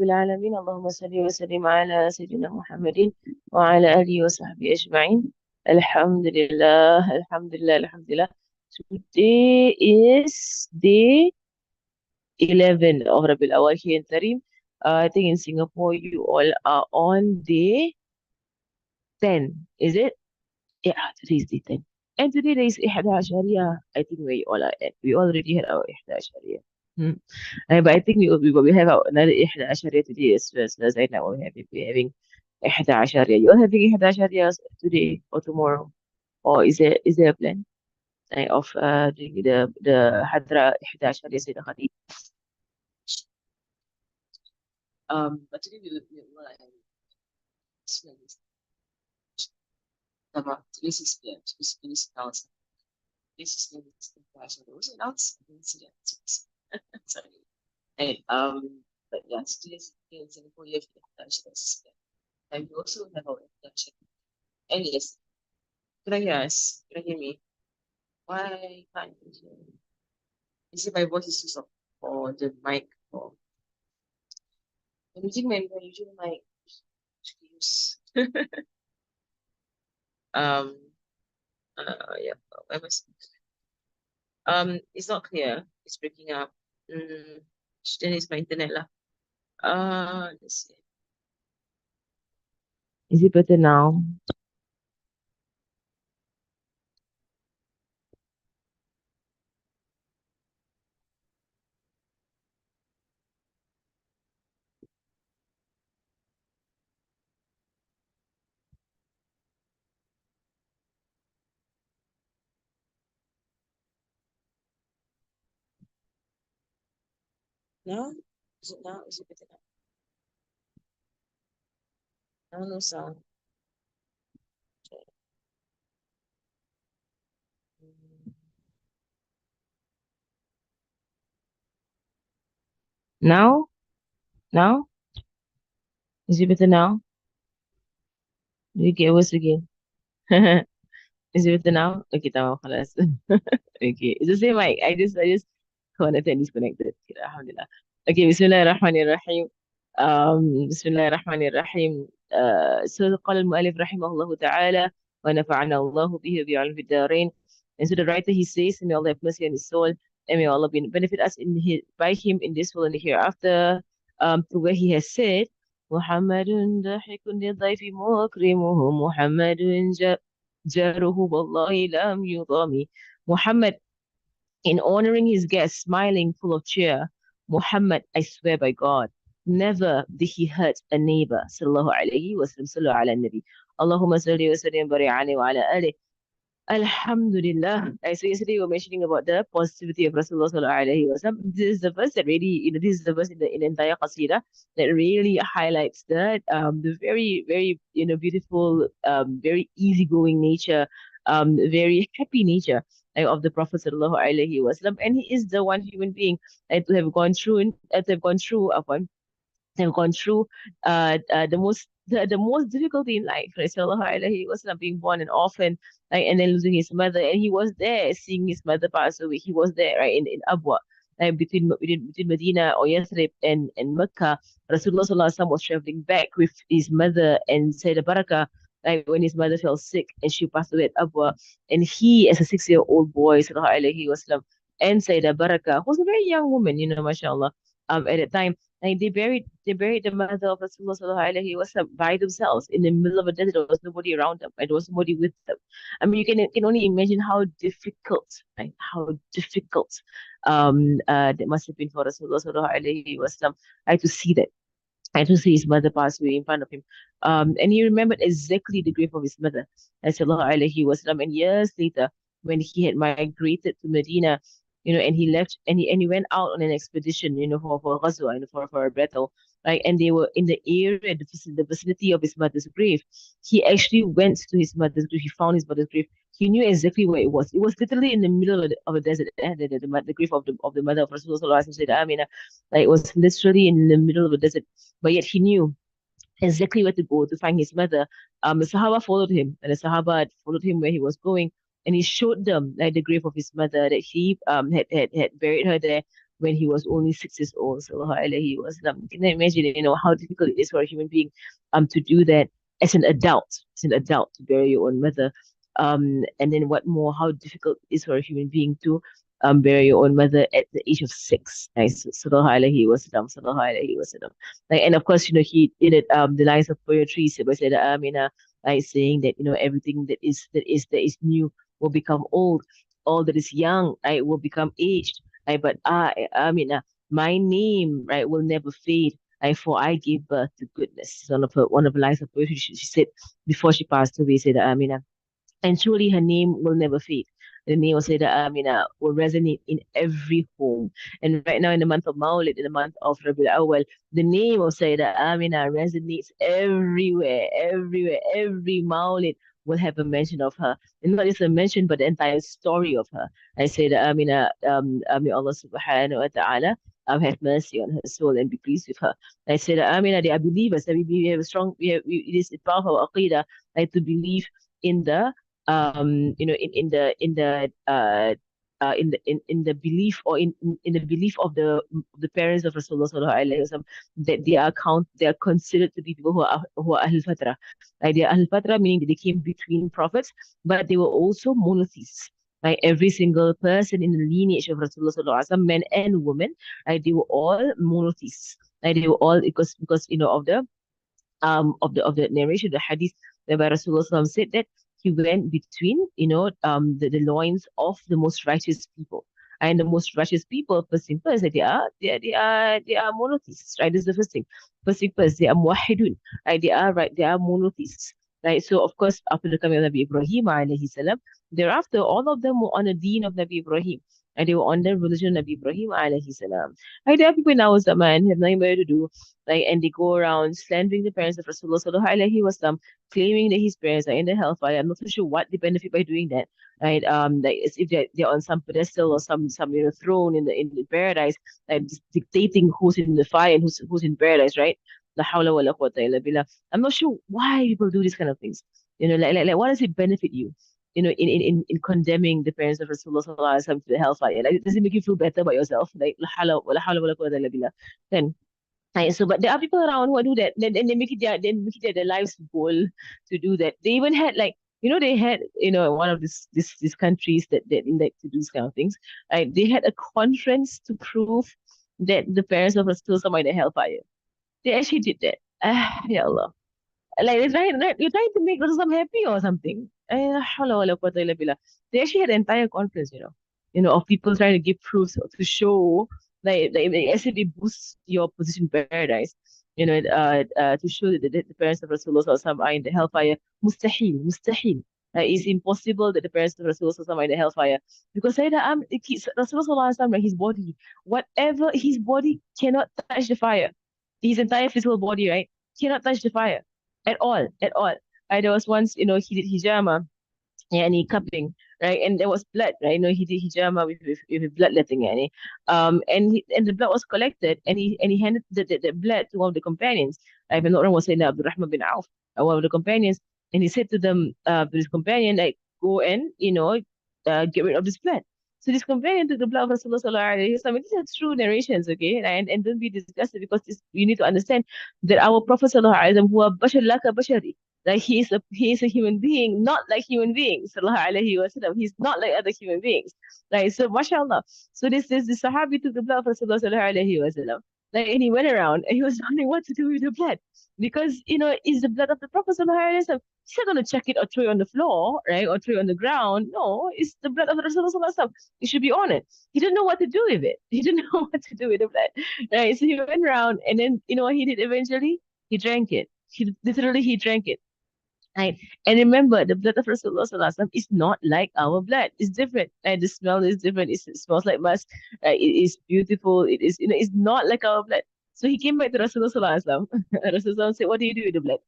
العالمين اللهم صل وسلم على سيدنا محمد وعلى آله وصحبه أجمعين. الحمد لله الحمد لله الحمد لله. Today is day 11 of Rabiul Awal here in Tarim. I think in Singapore you all are on day 10, is it? Yeah, today is day 10. And today there is Ihda Ashariya. I think we all are at. We already had our Ihda Ashariya. Hmm. But I think we have our another إحدى عشرية today as right now we're having إحدى عشرية. You're having إحدى عشرية today or tomorrow, or is there a plan of doing the حضرة إحدى عشرية سيدة خديجة? But today we will have طبعا today 6 p.m. So this announced. This is the class of those announced. I didn't see that. Sorry. Hey, but yeah, today is in Singapore. You have إحدى عشرية. And we also have our إحدى عشرية. And yes, can I hear us? Can you hear me? Why can't you hear me? Is it my voice is too soft or the mic? Or I'm using my use. um yeah, I was it's not clear. It's breaking up. Mm, then it's my internet lah. Let's see. Is it better now? Now? Is it now? Is it better now? Now no sound. Okay. Mm. Now? Now? Is it better now? Do you get worse again? Is it better now? Okay, تمام خلاص. Okay, it's the same mic. I just connected and disconnected. Okay, alhamdulillah. Okay, Bismillahirrahmanirrahim. Bismillahirrahmanirrahim. So قال المؤلف رحمه الله تعالى ونفعنا الله به وبعلم في الدارين. And so the writer he says, may Allah have mercy on his soul, and may Allah benefit us by him in this world and the hereafter. To where he has said, محمد ضاحك للضيف مكرمه محمد جاره والله لم يضام. Muhammad in honoring his guest, smiling, full of cheer. Muhammad, I swear by God, never did he hurt a neighbor. Sallallahu alayhi wa sallam. Sallu ala nabi. Allahumma salli wa sallim bari alayhi wa ala alihi. Alhamdulillah. So yesterday we were mentioning about the positivity of Rasulullah sallallahu alaihi wasallam. This is the verse that really, this is the verse in the entire qasida that really highlights that the very, very, beautiful, very easygoing nature, very happy nature of the Prophet sallallahu alaihi wasallam. And he is the one human being to have gone through, have gone through the most difficulty in life, right? Sallallahu Alaihi Wasallam, being born an orphan, like, and then losing his mother, and he was there seeing his mother pass away. He was there, right, in Abwa, like between Medina or Yathrib and Mecca. Rasulullah Sallallahu Alaihi Wasallam was traveling back with his mother and Sayyidah Barakah, like when his mother fell sick and she passed away at Abwa, and he, as a 6-year-old boy, Sallallahu Alaihi Wasallam, and Sayyidah Barakah, who was a very young woman, mashallah, at that time. Like they buried the mother of Rasulullah sallallahu alaihi wasallam by themselves in the middle of a desert. There was nobody around them. And there was nobody with them. I mean, you can only imagine how difficult, like how difficult, that must have been for Rasulullah sallallahu alaihi wasallam, like to see that. I to see his mother pass away in front of him. And he remembered exactly the grave of his mother, sallallahu alaihi wasallam. And years later, when he had migrated to Medina, and he left and he went out on an expedition, for ghazwa, for a battle, right? And they were in the area, the vicinity of his mother's grave. He actually went to his mother's grave. He found his mother's grave. He knew exactly where it was. It was literally in the middle of a desert. The grave of the mother of Rasulullah sallallahu alaihi wasallam, like it was literally in the middle of a desert. But yet he knew exactly where to go to find his mother. The Sahaba followed him, and the Sahaba had followed him where he was going, and he showed them like the grave of his mother that he had buried her there. when he was only 6 years old. Sallallahu alaihi wasallam. Can you imagine, how difficult it is for a human being to do that as an adult to bury your own mother. And then what more, how difficult it is for a human being to bury your own mother at the age of 6. Right? Sallallahu alaihi wasallam, sallallahu alaihi wasallam. Like, and of course, he did it the lines of poetry, said Amina, like saying that, everything that is new will become old, all that is young, right, will become aged. Right? But Amina, my name, right, will never fade. Right, for I gave birth to goodness. One of the lines of poetry she said before she passed away, said Amina, and truly her name will never fade. The name of Sayyidah Amina will resonate in every home. And right now in the month of Mawlid, in the month of Rabiul Awal, the name of Sayyidah Amina resonates everywhere, everywhere. Every Mawlid will have a mention of her. And not just a mention, but the entire story of her. I say that Amina, may Allah subhanahu wa ta'ala have mercy on her soul and be pleased with her. I say that Amina, they are believers. And we have a strong, it is part of our aqidah, like, to believe in the in the belief, or in the belief of the parents of Rasulullah sallallahu alaihi wasallam, that they are considered to be people who are Ahl Fatra. Like, they are Ahl Fatra, meaning that they came between prophets, but they were also monotheists. Like, every single person in the lineage of Rasulullah sallallahu alaihi wasallam, men and women, like, they were all monotheists. Like, they were all, because of the narration, the hadith, whereby Rasulullah said that he went between, the loins of the most righteous people. And the most righteous people, first thing first, that they are monotheists, right? This is the first thing. First thing first, they are muwahhidun, right? They are monotheists. Right. So of course, after the coming of Nabi Ibrahim alayhi salam, thereafter all of them were on the deen of Nabi Ibrahim. And they were on the religion of Nabi Ibrahim alayhi salam. Right, there are people now, Zaman, have nothing better to do, like, and they go around slandering the parents of Rasulullah sallallahu alaihi wasallam, claiming that his parents are in the hellfire. I'm not so sure what they benefit by doing that, right? Like, as if they're on some pedestal or some throne in the paradise, like, just dictating who's in the fire and who's in paradise, right? La hawla wa la quwwata illa billah. I'm not sure why people do these kind of things. Like, what does it benefit you? In condemning the parents of Rasulullah sallallahu alaihi wasallam to the hellfire. Like, does it make you feel better about yourself? Like, la hawla wa la quwwata illa billah. Then, right, so, but there are people around who do that. Then they make it their life's goal to do that. They even had, like, they had, one of these countries that like to do these kind of things. Right, they had a conference to prove that the parents of Rasul are in the hellfire. They actually did that. Ya Allah. Like, you're trying to make Rasul happy or something. Hawla wala quwwata illa billah. They actually had an entire conference, of people trying to give proofs to show, like actually boosts your position in paradise. To show that the parents of Rasulullah are in the hellfire. Mustahil, mustahil. It's impossible that the parents of Rasulullah are in the hellfire, because Rasulullah, his body, whatever, his body cannot touch the fire. His entire physical body, right, cannot touch the fire at all, at all. There was once, he did hijama, يعني cupping, right? And there was blood, right? He did hijama with bloodletting, يعني. And the blood was collected, and he handed the blood to one of the companions. If I'm not wrong, was Sayyidina Abdurrahman bin Auf, one of the companions, and he said to his companion, like, go and get rid of this blood. So this companion took the blood of Rasulullah sallallahu alaihi wasallam. These are true narrations, okay? And don't be disgusted, because you need to understand that our Prophet sallallahu alaihi wasallam, huwa bashar laka bashari, like, he is a human being, not like human beings. Sallallahu alaihi wasallam. He's not like other human beings. Like, so, mashallah. So this Sahabi took the blood of Rasulullah sallallahu alaihi wasallam. Like, and he went around and he was wondering what to do with the blood. Because, it's the blood of the Prophet sallallahu alaihi wasallam. He's not gonna chuck it or throw it on the floor, right? Or throw it on the ground. No, it's the blood of Rasulullah sallallahu alaihi wasallam. It should be on it. He didn't know what to do with it. He didn't know what to do with the blood. Right. So he went around, and then what he did eventually? He drank it. He drank it. Right. And remember, the blood of Rasulullah Sallallahu Alaihi Wasallam is not like our blood. It's different. And the smell is different. It smells like musk. Right. It is beautiful. It is, it's not like our blood. So he came back to Rasulullah Sallallahu Alaihi Wasallam. Rasulullah said, what do you do with the blood?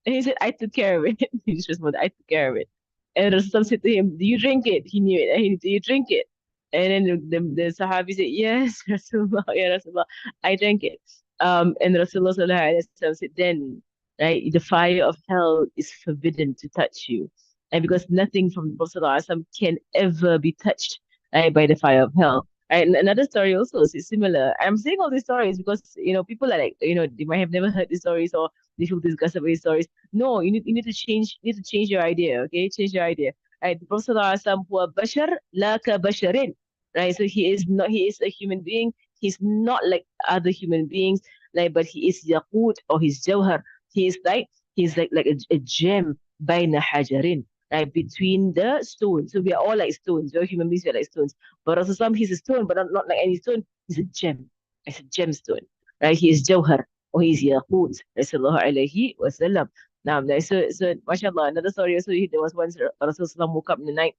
And he said, I took care of it. He just responded, I took care of it. And Rasulullah said to him, do you drink it? He knew it. And do you drink it? And then the Sahabi said, yes, Rasulullah, yeah, Rasulullah, I drank it. And Rasulullah Sallallahu Alaihi Wasallam said, then, right, the fire of hell is forbidden to touch you. And because nothing from the Prophet ﷺ can ever be touched, right, by the fire of hell. And another story also is similar. I'm saying all these stories because people are like they might have never heard these stories or they feel disgusted with these stories. No, you need to change your idea. Okay, change your idea. Right, the Prophet ﷺ, huwa bashar la ka basharin. Right, so he is a human being. He's not like other human beings. Like, but he is yaqut or he's jawhar. He is like he's like a gem bayna hajarin. Right, between the stones. So we are all like stones. We're human beings. We're like stones. But also some he's a stone, but not like any stone. He's a gem. It's a gemstone. Right? He is jawhar or he's yaqut. Sallallahu alayhi wa sallam. Now, so mashallah, another story also, there was once Rasulullah woke up in the night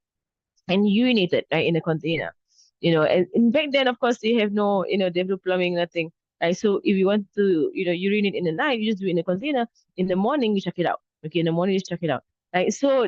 and urinated right in a container. And back then, of course, they have no, they have no plumbing, nothing. Right? So if you want to, urinate in the night, you just do it in a container. In the morning, you chuck it out. Okay, in the morning, you chuck it out. Right? So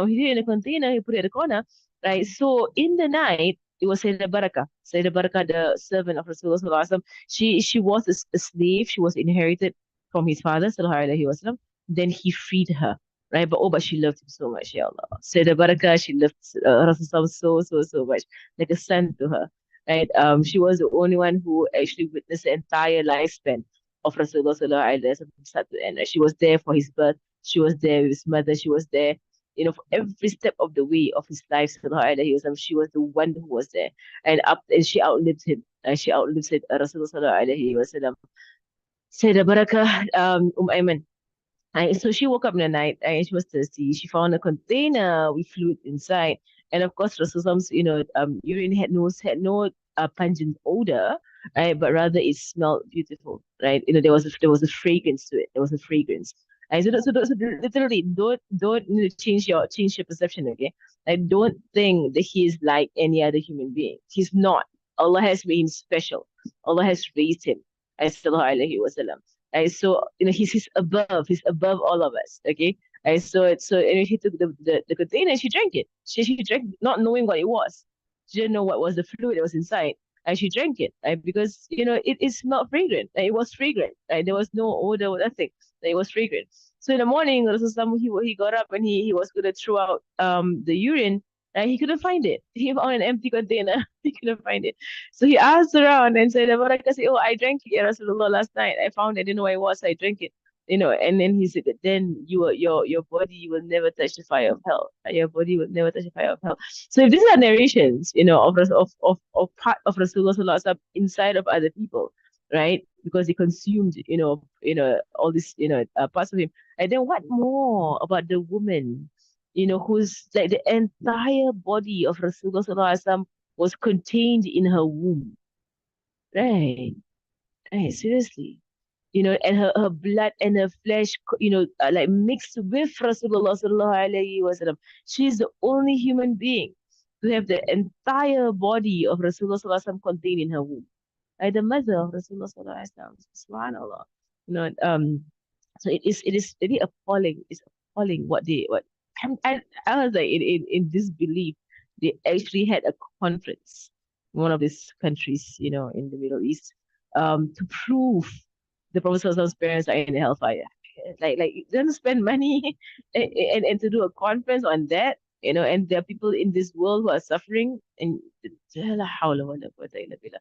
he did it in a container, he put it at the corner. Right? So in the night, it was Sayyidah Barakah. Sayyidah Barakah, the servant of Rasulullah Sallallahu Alaihi Wasallam. She was a slave. She was inherited from his father, Sallallahu Alaihi Wasallam. Then he freed her, right? But she loved him so much, ya Allah. Sayyidah Barakah, she loved Rasulullah so, so, so much, like a son to her, right? She was the only one who actually witnessed the entire lifespan of Rasulullah Sallallahu Alaihi Wasallam from start to end. Right? She was there for his birth. She was there with his mother. She was there, for every step of the way of his life. Sallallahu Alaihi Wasallam. She was the one who was there, and she outlived him. She outlived Rasulullah Sallallahu Alaihi Wasallam. Sayyidah Barakah, Ayman. So she woke up in the night and she was thirsty. She found a container with fluid inside. And of course, Rasulullah's, urine had no pungent odor, right? But rather it smelled beautiful, right? There was a fragrance to it. There was a fragrance. And so literally don't change your perception, okay? I don't think that he is like any other human being. He's not. Allah has made him special. Allah has raised him. Sallallahu Alaihi Wasallam. So he's above all of us. Okay. And she took the container and she drank it. She drank not knowing what it was. She didn't know what was the fluid that was inside. And she drank it, right? Because it smelled fragrant. It was fragrant. Right? There was no odor or nothing. It was fragrant. So in the morning, Rasulullah, he got up and he was gonna throw out the urine. He couldn't find it. He found an empty container. He couldn't find it. So he asked around and said, Baraka said, oh, I drank it, Ya Rasulullah, last night. I found it, I didn't know what it was, I drank it. And then he said that then your body will never touch the fire of hell. Your body will never touch the fire of hell. So if these are narrations, of part of Rasulullah Sallallahu Alaihi Wasallam inside of other people, right? Because he consumed, all these, parts of him. And then what more about the woman, who's like the entire body of Rasulullah Sallallahu Alaihi Wasallam was contained in her womb. Right. Right. Seriously. And her blood and her flesh, like mixed with Rasulullah Sallallahu Alaihi Wasallam. She's the only human being to have the entire body of Rasulullah Sallallahu Alaihi Wasallam contained in her womb. Like the mother of Rasulullah Sallallahu Alaihi Wasallam. Subhanallah. You know, um, so it is really appalling. It's appalling what I was like in disbelief. They actually had a conference in one of these countries, in the Middle East, to prove the Prophet's parents are in the hellfire. Like you don't spend money and to do a conference on that, and there are people in this world who are suffering and لا حول ولا قوة إلا بالله.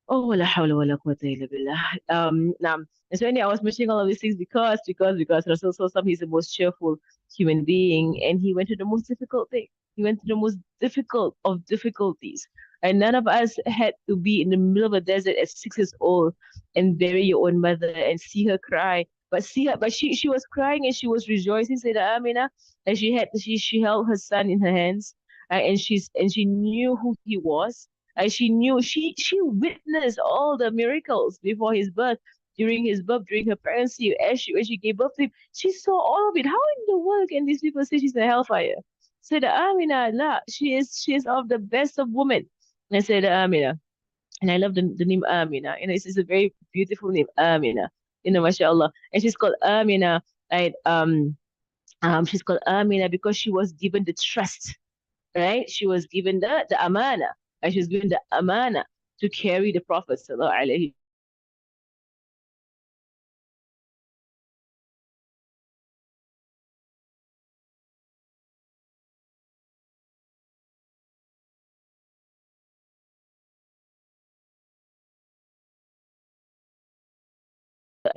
Oh, la hawla wa la quwwata illa billah. Now, and so anyway, I was mentioning all of these things because Rasul Sallallahu he's the most cheerful human being, and he went through the most difficult thing. He went through the most difficult of difficulties, and none of us had to be in the middle of a desert at 6 years old and bury your own mother and see her cry. But she was crying and she was rejoicing, said Amina, and she held her son in her hands, and she knew who he was, and she knew she witnessed all the miracles before his birth, during her pregnancy, as when she gave birth to him. She saw all of it. How in the world can these people say she's a hellfire? Said Amina, la, she is of the best of women. And I said Amina, and I love the name Amina. It's a very beautiful name, Amina. Mashallah. And she's called Amina, right? She's called Amina because she was given the trust, right? She was given the amana, and she was given the amana to carry the Prophet sallallahu alaihi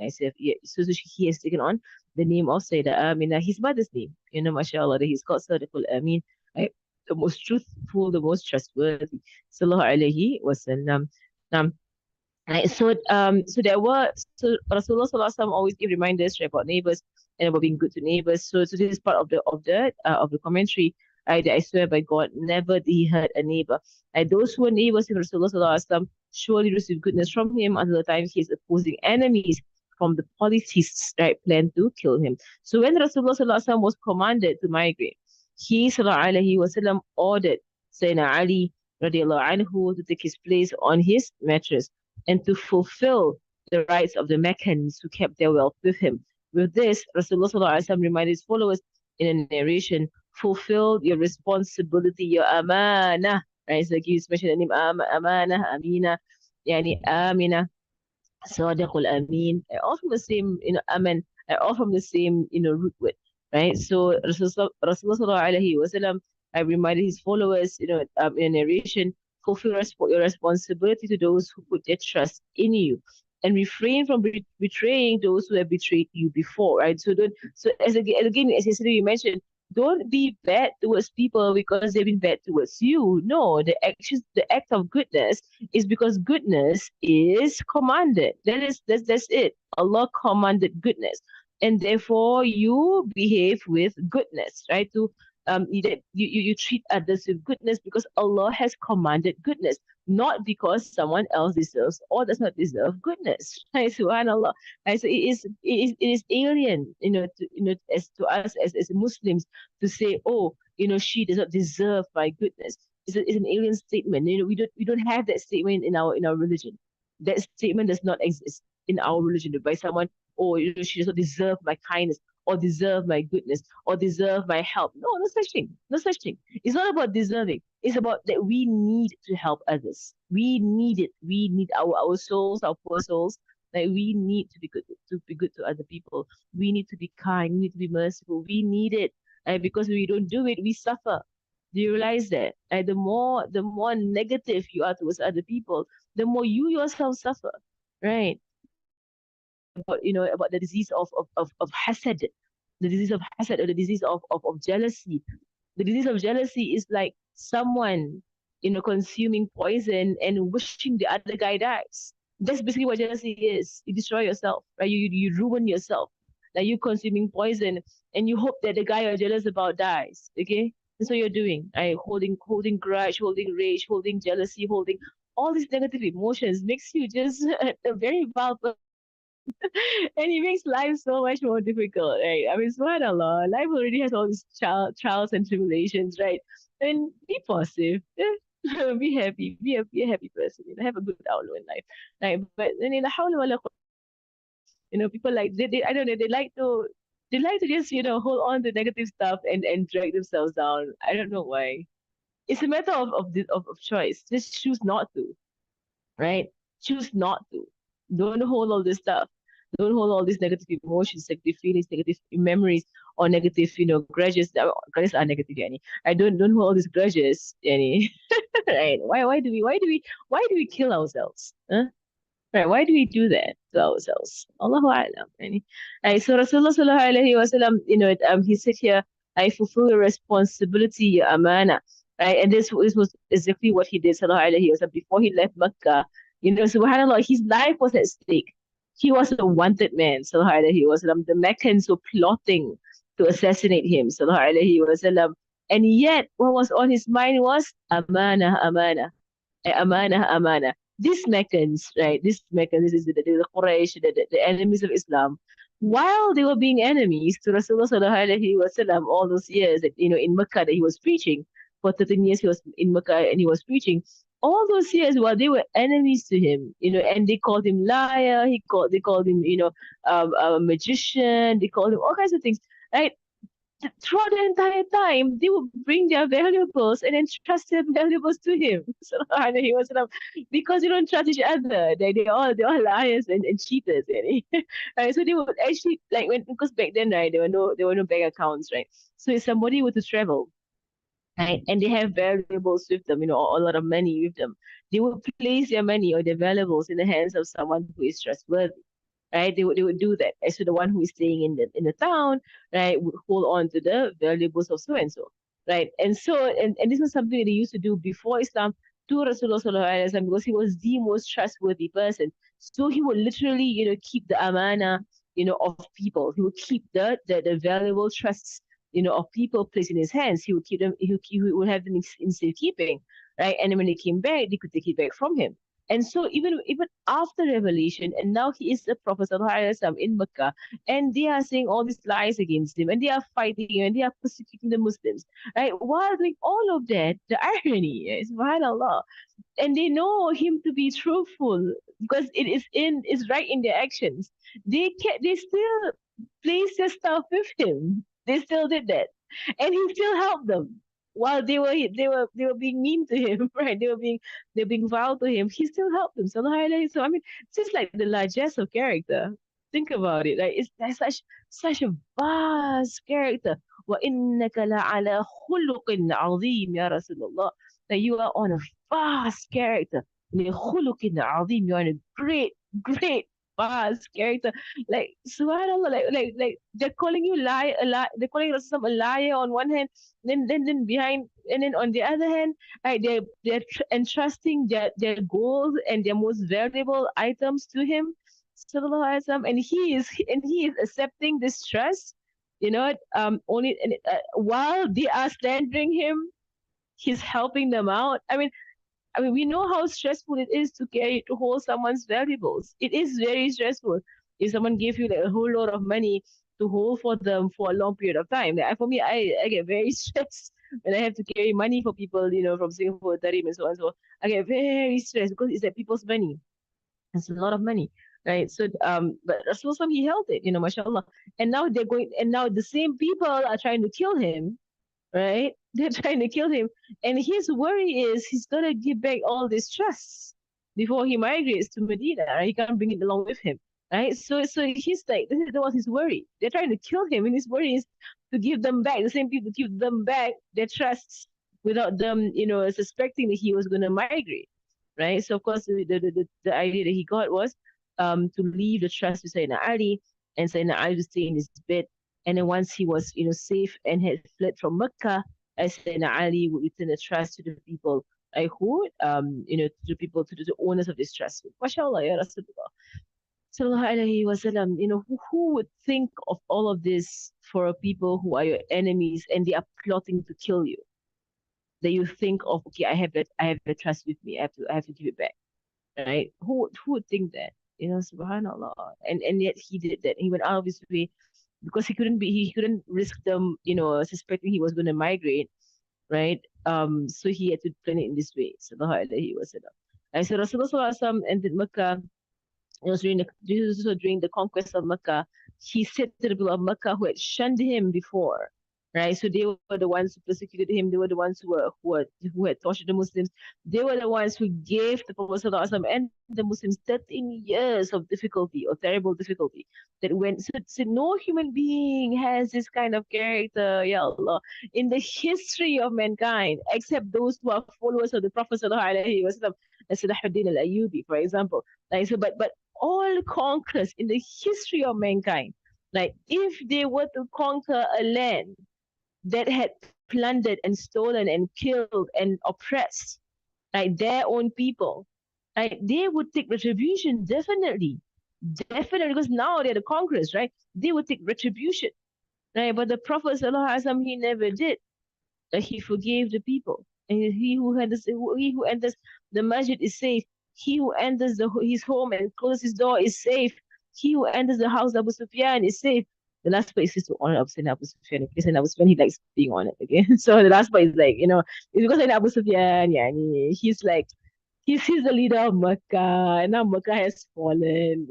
I said, yeah, so he has taken on the name of Sayyidah Amina, his mother's name. Mashallah, that he's called Sadiqul Amin, right? The most truthful, the most trustworthy. Sallallahu alayhi wasallam. Um, right, so there were so Rasulullah Sallallahu Alaihi Wasallam always give reminders, right, about neighbors and about being good to neighbors. So this is part of the commentary. That I swear by God, never did he hurt a neighbor. Those who were neighbors with Rasulullah Sallallahu Alaihi Wasallam surely receive goodness from him until the time he is opposing enemies from the polytheists, right, plan to kill him. So when Rasulullah Sallallahu Alaihi Wasallam was commanded to migrate, he Sallallahu Alaihi Wasallam ordered Sayyidina Ali radiallahu anhu to take his place on his mattress and to fulfill the rights of the Meccans who kept their wealth with him. With this, Rasulullah SAW reminded his followers in a narration, fulfill your responsibility, your amana. Right? So like you mentioned the name amana, amina, yani amina. Sadiqul Amin, all from the same, Aman, all from the same, root word, right? So Rasulullah alayhi wasallam, I reminded his followers, in a narration, fulfill your responsibility to those who put their trust in you, and refrain from betraying those who have betrayed you before, right? So don't, so again, as yesterday you mentioned, don't be bad towards people because they've been bad towards you. No, the act of goodness is because goodness is commanded. That's it. Allah commanded goodness, and therefore you behave with goodness, right? You treat others with goodness because Allah has commanded goodness, not because someone else deserves or does not deserve goodness. Right? Subhanallah. Right? So it is alien, as to us as Muslims to say, oh, she does not deserve my goodness. It's an alien statement. We don't have that statement in our religion. That statement does not exist in our religion by someone, oh, she does not deserve my kindness or deserve my goodness or deserve my help. No, no such thing. No such thing. It's not about deserving. It's about that we need to help others. We need it. We need our souls, our poor souls. Like we need to be good to other people. We need to be kind. We need to be merciful. We need it. Because we don't do it, we suffer. Do you realize that? The more negative you are towards other people, the more you yourself suffer, right? About the disease of hasad, the disease of hasad, or the disease of jealousy. The disease of jealousy is like someone, consuming poison and wishing the other guy dies. That's basically what jealousy is. You destroy yourself, right? You ruin yourself. Like you consuming poison and you hope that the guy you're jealous about dies. Okay? That's what you're doing. Right? Holding grudge, holding rage, holding jealousy, holding all these negative emotions makes you just a very vile person. And it makes life so much more difficult, right? I mean, subhanAllah, life already has all these trials and tribulations, right? And be positive. Be happy. Be a happy person. Have a good outlook in life. Right? But then in the hawla wala people like they I don't know, they like to just, hold on to negative stuff and drag themselves down. I don't know why. It's a matter of choice. Just choose not to, right? Choose not to. Don't hold all this stuff. Don't hold all these negative emotions, negative feelings, negative memories, or negative, grudges. Grudges are negative, yani. I don't hold all these grudges, yani. Right? Why do we kill ourselves? Huh? Right? Why do we do that to ourselves? Allahu A'lam. Yani. Right, so Rasulullah Sallallahu Alaihi Wasallam, he said here, I fulfill your responsibility, your amana. Right? And this was exactly what he did, Sallallahu Alaihi Wasallam, before he left Mecca. SubhanAllah, his life was at stake. He was a wanted man, Sallallahu Alaihi Wasallam. The Meccans were plotting to assassinate him, Sallallahu Alaihi Wasallam. And yet, what was on his mind was amana, amana, amana, amana. These Meccans, right? These Meccans, this is the Quraysh, the enemies of Islam. While they were being enemies to Rasulullah Sallallahu Alaihi Wasallam all those years that, in Mecca that he was preaching, for 13 years he was in Mecca and he was preaching, all those years while they were enemies to him, and they called him liar, they called him, a magician, they called him all kinds of things, right? Throughout the entire time, they would bring their valuables and entrust their valuables to him. And he was like, because you don't trust each other. They're all liars and cheaters. Right? So they would actually like because back then, right, there were no bank accounts, right? So if somebody were to travel, right, and they have valuables with them, or a lot of money with them, they would place their money or their valuables in the hands of someone who is trustworthy. right? They would do that. And so the one who is staying in the town, right, would hold on to the valuables of so and so, right? And this was something that they used to do before Islam to Rasulullah sallallahu alaihi wasallam, because he was the most trustworthy person. So he would literally, keep the amana, of people. He would keep the valuable trusts, of people placed in his hands. He would keep them. He would have them in safekeeping, right? And then when they came back, they could take it back from him. And so even after revelation, and now he is the Prophet in Mecca, and they are saying all these lies against him, and they are fighting him, and they are persecuting the Muslims, right? While doing all of that, the irony is, subhanallah, and they know him to be truthful because it's right in their actions. They still placed their stuff with him. They still did that, and he still helped them while they were being mean to him, right? They were being vile to him. He still helped them. So I mean, it's just like the largesse of character. Think about it. Like it's that's such a vast character. وَإِنَّكَ لَعَلَى خُلُقٍ عَظِيمٍ يا رسول الله. That you are on a vast character. لِخُلُقٍ عَظِيمٍ. You're on a great, great, vast character. Like subhanallah, like they're calling you they're calling Rasul a liar on one hand, then behind, and then on the other hand, right, they're entrusting their goals and their most valuable items to him, sallallahu alaihi wasallam, and he is accepting this trust, only while they are slandering him, he's helping them out. I mean, we know how stressful it is to hold someone's valuables. It is very stressful. If someone gave you like a whole lot of money to hold for them for a long period of time, like, for me, I get very stressed when I have to carry money for people, from Singapore, Tarim, and so on. So I get very stressed because it's like people's money. It's a lot of money, right? So, but Rasulullah, he held it, mashallah. And now the same people are trying to kill him, right? They're trying to kill him. And his worry is he's gonna give back all this trust before he migrates to Medina, right? He can't bring it along with him. Right? So he's like, that was his worry. They're trying to kill him, and his worry is to give them back, the same people, to give them back their trusts without them, suspecting that he was gonna migrate. Right? So of course the idea that he got was to leave the trust to Sayyidina Ali, and Sayyidina Ali to stay in his bed. And then once he was, safe and had fled from Mecca, Sayyidina Ali would return the trust to the people, who, to the people, to the owners of this trust. MashaAllah, Ya Rasulullah. Sallallahu Alaihi Wasallam, who would think of all of this for people who are your enemies and they are plotting to kill you? That you think of, okay, I have that trust with me. I have to give it back. Right? Who would think that? Subhanallah. And yet he did that. He went out of his way because he couldn't risk them, suspecting he was going to migrate, right? So he had to plan it in this way. Sallallahu alaihi wasallam. And so Rasulullah sallallahu alaihi wasallam entered Mecca. It was during the conquest of Mecca. He said to the people of Mecca who had shunned him before, right? So they were the ones who persecuted him. They were the ones who had tortured the Muslims. They were the ones who gave the Prophet ﷺ and the Muslims 13 years of difficulty or terrible difficulty. That went so no human being has this kind of character, Ya Allah, in the history of mankind, except those who are followers of the Prophet ﷺ, as Salahuddin al-Ayyubi, for example. Like so, but all conquerors in the history of mankind, like if they were to conquer a land that had plundered and stolen and killed and oppressed, like their own people, right, they would take retribution, definitely. Definitely, because now they're the conquerors, right? They would take retribution, right? But the Prophet, ﷺ, he never did. He forgave the people. And he who enters the masjid is safe. He who enters his home and closes his door is safe. He who enters the house of Abu Sufyan is safe. The last part is just to honor Abu Sufyan. Because Abu Sufyan, he likes being honored again. So the last part is like, it's because Abu Sufyan, yeah, he's like, he's the leader of Makkah, and now Makkah has fallen,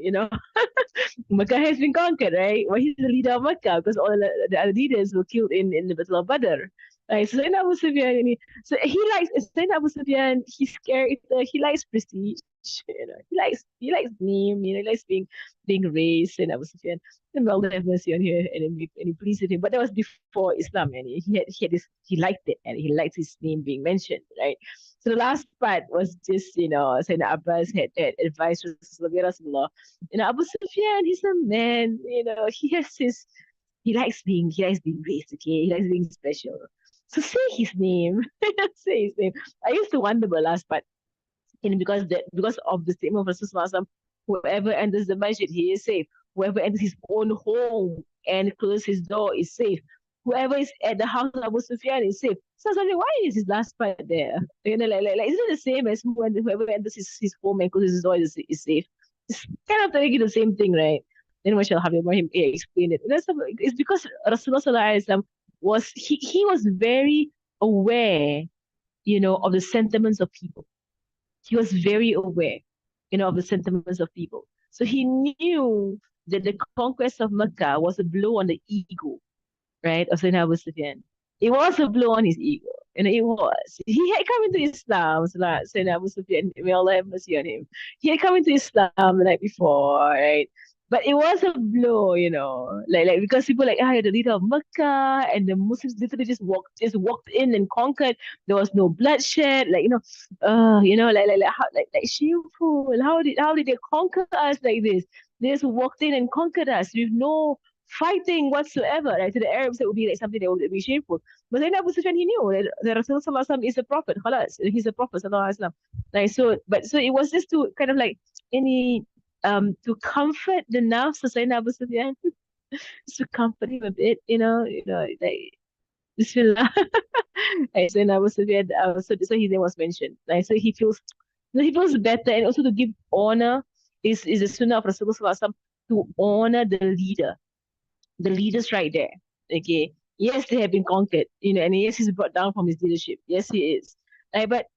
Makkah has been conquered, right? Well, he's the leader of Makkah because all the other leaders were killed in the Battle of Badr. Right, so Sayyidina Abu Sufyan, so he likes Sayyidina Abu Sufyan. He's character. He likes prestige. He likes name. He likes being raised. And Abu Sufyan, and Allah have mercy on him, and he pleased with him. But that was before Islam, and he liked it, and he liked his name being mentioned, right? So the last part was just, Sayyidina Abbas had advised Rasulullah. Abu Sufyan, he's a man, he likes being raised, okay? He likes being special. So say his name. Say his name. I used to wonder the last part, because of the statement of Rasulullah, whoever enters the masjid, he is safe. Whoever enters his own home and closes his door is safe. Whoever is at the house of Abu Sufyan is safe. So I was like, why is his last part there? Isn't it the same as whoever enters his home and closes his door is safe? It's kind of telling you the same thing, right? Then Mashallah Habib Ibrahim explained it. It's because Rasulullah he was very aware, of the sentiments of people. He was very aware, of the sentiments of people. So he knew that the conquest of Mecca was a blow on the ego, right, of Sayyidina Abu Sufyan. It was a blow on his ego. It was. He had come into Islam, so like Sayyidina Abu Sufyan, may Allah have mercy on him. He had come into Islam the night before, right? But it was a blow, like because people like, you're the leader of Mecca, and the Muslims literally just walked in and conquered. There was no bloodshed, like shameful. How did they conquer us like this? They just walked in and conquered us with no fighting whatsoever. Right? To the Arabs, it would be like something that would be shameful. But then Abu Sufyan, he knew that Rasulullah is a prophet. Khalas, he's a prophet. Sallallahu Alaihi Wasallam. Like so it was just to kind of like any to comfort the nafs of Sayyidina Abu Sufyan, just to comfort him a bit, like Bismillah. Like Sayyidina Abu Sufyan, so his name was mentioned. Like so he feels better, and also to give honor is the sunnah of Rasulullah to honor the leaders right there. Okay. Yes, they have been conquered, and yes, he's brought down from his leadership. Yes, he is. But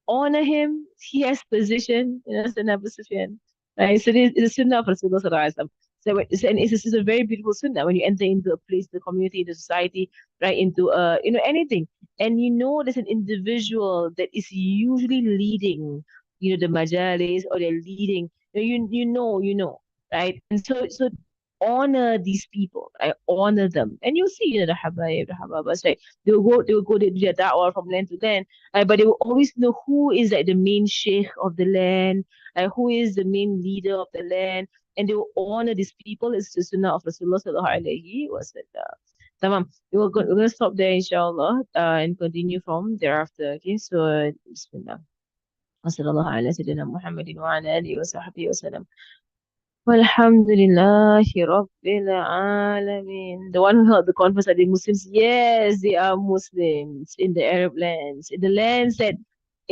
honor him. He has position, Sayyidina Abu Sufyan. Right? So this is a sunnah of Rasulullah Sallallahu Alaihi Wasallam. And it's a very beautiful sunnah when you enter into a place, the community, the society, right, into anything. And there's an individual that is usually leading, the majalis, or they're leading, right? And so honor these people. I honor them. And you'll see, the Hababas, right? They will go, they do their da'wah from land to land, but they will always know who is like the main sheikh of the land, who is the main leader of the land, and they will honor these people. It's the sunnah of Rasulullah sallallahu alaihi wasallam. Tamam. We're gonna stop there, inshallah, and continue from thereafter. Okay, so Bismillah. وصلى الله على سيدنا محمد وعلى آله وصحبه وسلم. Alhamdulillahi Rabbil Alameen. The one who held the conference are the Muslims. Yes, they are Muslims in the Arab lands. In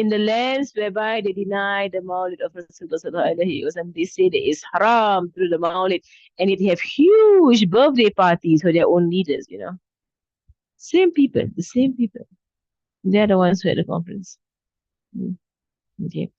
the lands whereby they deny the Maulid of Rasulullah Sallallahu Alaihi Wasallam, they say that it's haram through the Maulid, and they have huge birthday parties for their own leaders. Same people, the same people. They're the ones who had the conference. Mm, Okay.